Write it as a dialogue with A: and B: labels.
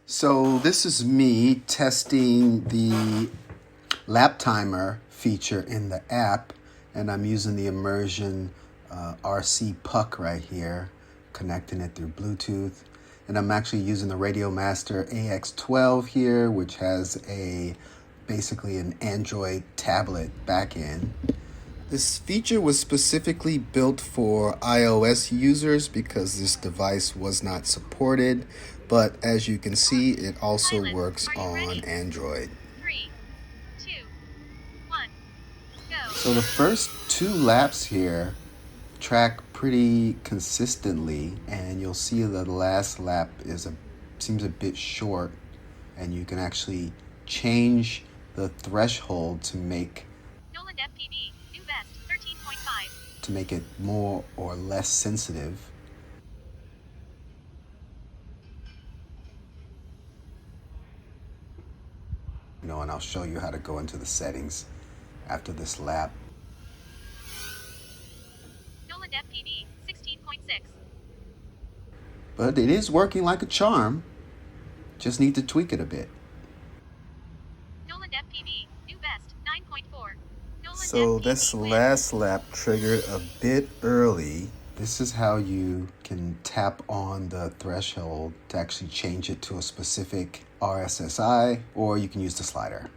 A: So this is me testing the lap timer feature in the app, and I'm using the ImmersionRC puck right here, connecting it through Bluetooth. And I'm actually using the RadioMaster AX12 here, which has basically an Android tablet backend. This feature was specifically built for iOS users because this device was not supported, but as you can see, it also works on Android.
B: 3, 2, 1, go.
A: So the first two laps here track pretty consistently, and you'll see that the last lap seems a bit short, and you can actually change the threshold to make
B: FPV, new best, 13.5.
A: to make it more or less sensitive. And I'll show you how to go into the settings after this lap.
B: FPV, 16.6.
A: But it is working like a charm. Just need to tweak it a bit.
B: FPV, new best, 9.4.
A: So this last lap triggered a bit early. This is how you can tap on the threshold to actually change it to a specific RSSI, or you can use the slider.